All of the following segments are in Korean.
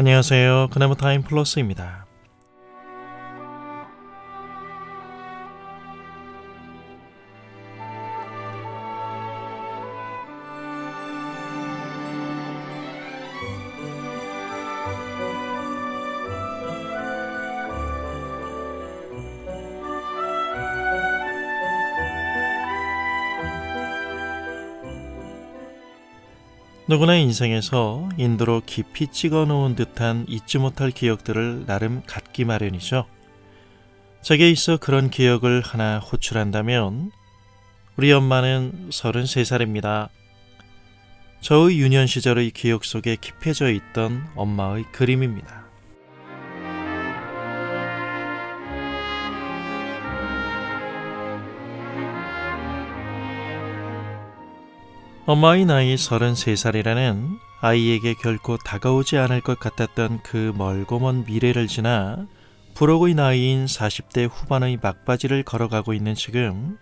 안녕하세요. 그나무 타임 플러스입니다. 누구나 인생에서 인도로 깊이 찍어놓은 듯한 잊지 못할 기억들을 나름 갖기 마련이죠. 제게 있어 그런 기억을 하나 호출한다면 우리 엄마는 33살입니다. 저의 유년 시절의 기억 속에 깊어져 있던 엄마의 그림입니다. 엄마의 나이 33살이라는 아이에게 결코 다가오지 않을 것 같았던 그 멀고 먼 미래를 지나 불혹의 나이인 40대 후반의 막바지를 걸어가고 있는 지금,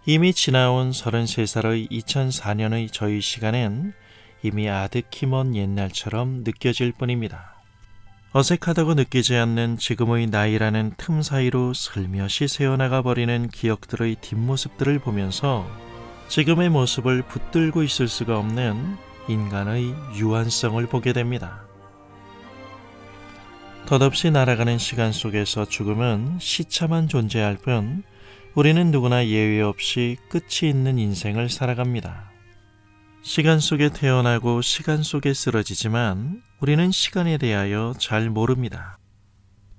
이미 지나온 33살의 2004년의 저희 시간은 이미 아득히 먼 옛날처럼 느껴질 뿐입니다. 어색하다고 느끼지 않는 지금의 나이라는 틈 사이로 슬며시 새어나가 버리는 기억들의 뒷모습들을 보면서 지금의 모습을 붙들고 있을 수가 없는 인간의 유한성을 보게 됩니다. 덧없이 날아가는 시간 속에서 죽음은 시차만 존재할 뿐 우리는 누구나 예외 없이 끝이 있는 인생을 살아갑니다. 시간 속에 태어나고 시간 속에 쓰러지지만 우리는 시간에 대하여 잘 모릅니다.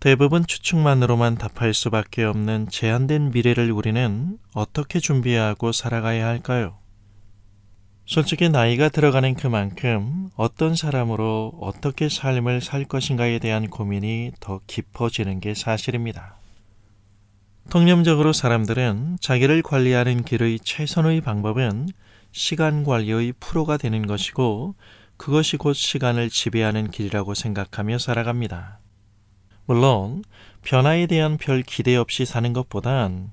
대부분 추측만으로만 답할 수밖에 없는 제한된 미래를 우리는 어떻게 준비하고 살아가야 할까요? 솔직히 나이가 들어가는 그만큼 어떤 사람으로 어떻게 삶을 살 것인가에 대한 고민이 더 깊어지는 게 사실입니다. 통념적으로 사람들은 자기를 관리하는 길의 최선의 방법은 시간 관리의 프로가 되는 것이고, 그것이 곧 시간을 지배하는 길이라고 생각하며 살아갑니다. 물론 변화에 대한 별 기대 없이 사는 것보단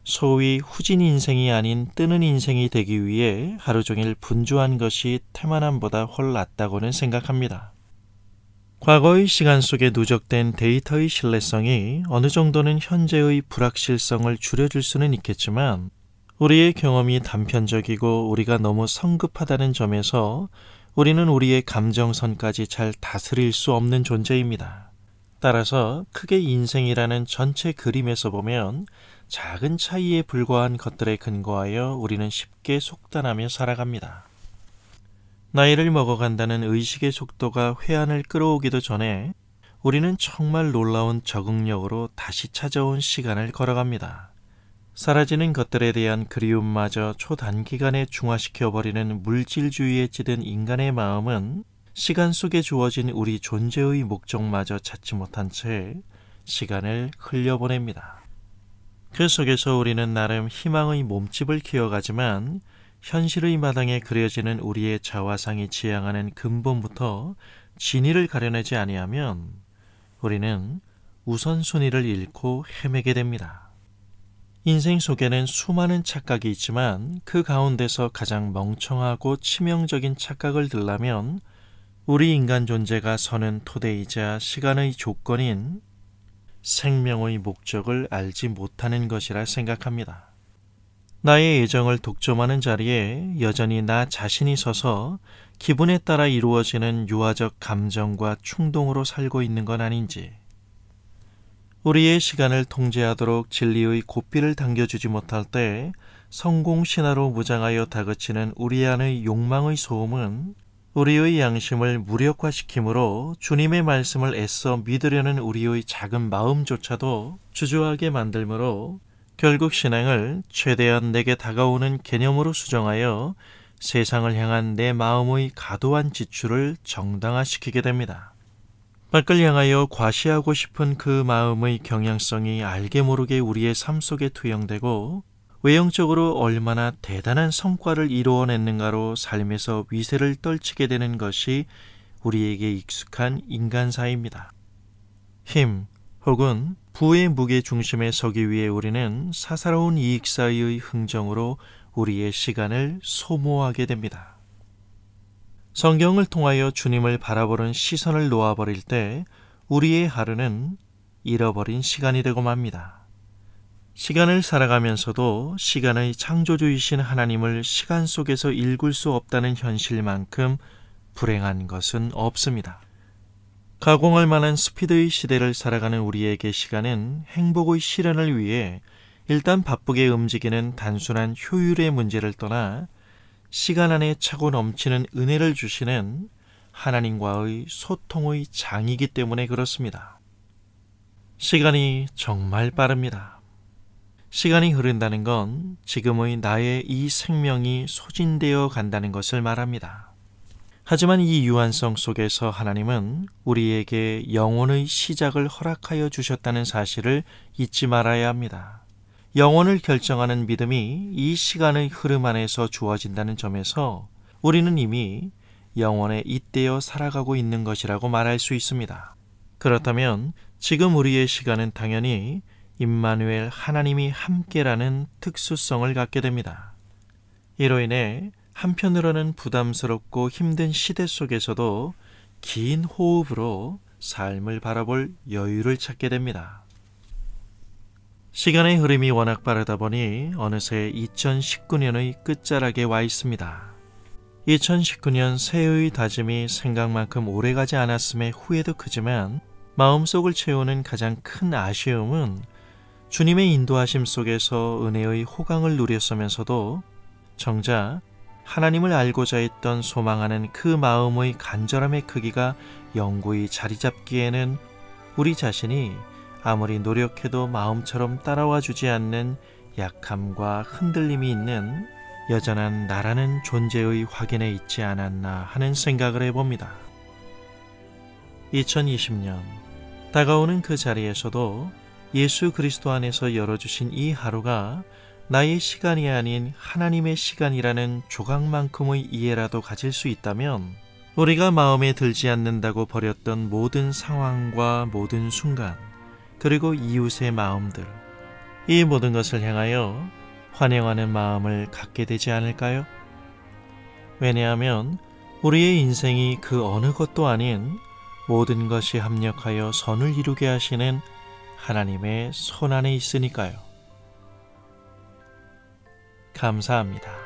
소위 후진 인생이 아닌 뜨는 인생이 되기 위해 하루 종일 분주한 것이 태만함보다 훨 낫다고는 생각합니다. 과거의 시간 속에 누적된 데이터의 신뢰성이 어느 정도는 현재의 불확실성을 줄여줄 수는 있겠지만, 우리의 경험이 단편적이고 우리가 너무 성급하다는 점에서 우리는 우리의 감정선까지 잘 다스릴 수 없는 존재입니다. 따라서 크게 인생이라는 전체 그림에서 보면 작은 차이에 불과한 것들에 근거하여 우리는 쉽게 속단하며 살아갑니다. 나이를 먹어간다는 의식의 속도가 회한을 끌어오기도 전에 우리는 정말 놀라운 적응력으로 다시 찾아온 시간을 걸어갑니다. 사라지는 것들에 대한 그리움마저 초단기간에 중화시켜버리는 물질주의에 찌든 인간의 마음은 시간 속에 주어진 우리 존재의 목적마저 찾지 못한 채 시간을 흘려보냅니다. 그 속에서 우리는 나름 희망의 몸집을 키워가지만 현실의 마당에 그려지는 우리의 자화상이 지향하는 근본부터 진위를 가려내지 아니하면 우리는 우선순위를 잃고 헤매게 됩니다. 인생 속에는 수많은 착각이 있지만 그 가운데서 가장 멍청하고 치명적인 착각을 들라면 우리 인간 존재가 서는 토대이자 시간의 조건인 생명의 목적을 알지 못하는 것이라 생각합니다. 나의 애정을 독점하는 자리에 여전히 나 자신이 서서 기분에 따라 이루어지는 유아적 감정과 충동으로 살고 있는 건 아닌지, 우리의 시간을 통제하도록 진리의 고삐를 당겨주지 못할 때 성공신화로 무장하여 다그치는 우리 안의 욕망의 소음은 우리의 양심을 무력화시키므로 주님의 말씀을 애써 믿으려는 우리의 작은 마음조차도 주저하게 만들므로 결국 신앙을 최대한 내게 다가오는 개념으로 수정하여 세상을 향한 내 마음의 과도한 지출을 정당화시키게 됩니다. 밖을 향하여 과시하고 싶은 그 마음의 경향성이 알게 모르게 우리의 삶 속에 투영되고 외형적으로 얼마나 대단한 성과를 이루어냈는가로 삶에서 위세를 떨치게 되는 것이 우리에게 익숙한 인간사입니다. 힘 혹은 부의 무게 중심에 서기 위해 우리는 사사로운 이익 사이의 흥정으로 우리의 시간을 소모하게 됩니다. 성경을 통하여 주님을 바라보는 시선을 놓아버릴 때 우리의 하루는 잃어버린 시간이 되고 맙니다. 시간을 살아가면서도 시간의 창조주이신 하나님을 시간 속에서 읽을 수 없다는 현실만큼 불행한 것은 없습니다. 가공할 만한 스피드의 시대를 살아가는 우리에게 시간은 행복의 실현을 위해 일단 바쁘게 움직이는 단순한 효율의 문제를 떠나 시간 안에 차고 넘치는 은혜를 주시는 하나님과의 소통의 장이기 때문에 그렇습니다. 시간이 정말 빠릅니다. 시간이 흐른다는 건 지금의 나의 이 생명이 소진되어 간다는 것을 말합니다. 하지만 이 유한성 속에서 하나님은 우리에게 영원의 시작을 허락하여 주셨다는 사실을 잊지 말아야 합니다. 영원을 결정하는 믿음이 이 시간의 흐름 안에서 주어진다는 점에서 우리는 이미 영원에 잇대어 살아가고 있는 것이라고 말할 수 있습니다. 그렇다면 지금 우리의 시간은 당연히 임마누엘 하나님이 함께라는 특수성을 갖게 됩니다. 이로 인해 한편으로는 부담스럽고 힘든 시대 속에서도 긴 호흡으로 삶을 바라볼 여유를 찾게 됩니다. 시간의 흐름이 워낙 빠르다 보니 어느새 2019년의 끝자락에 와 있습니다. 2019년 새해의 다짐이 생각만큼 오래가지 않았음에 후회도 크지만 마음속을 채우는 가장 큰 아쉬움은 주님의 인도하심 속에서 은혜의 호강을 누렸으면서도 정작 하나님을 알고자 했던 소망하는 그 마음의 간절함의 크기가 영구히 자리 잡기에는 우리 자신이 아무리 노력해도 마음처럼 따라와 주지 않는 약함과 흔들림이 있는 여전한 나라는 존재의 확인에 있지 않았나 하는 생각을 해봅니다. 2020년 다가오는 그 자리에서도 예수 그리스도 안에서 열어주신 이 하루가 나의 시간이 아닌 하나님의 시간이라는 조각만큼의 이해라도 가질 수 있다면 우리가 마음에 들지 않는다고 버렸던 모든 상황과 모든 순간 그리고 이웃의 마음들, 이 모든 것을 향하여 환영하는 마음을 갖게 되지 않을까요? 왜냐하면 우리의 인생이 그 어느 것도 아닌 모든 것이 합력하여 선을 이루게 하시는 하나님의 손 안에 있으니까요. 감사합니다.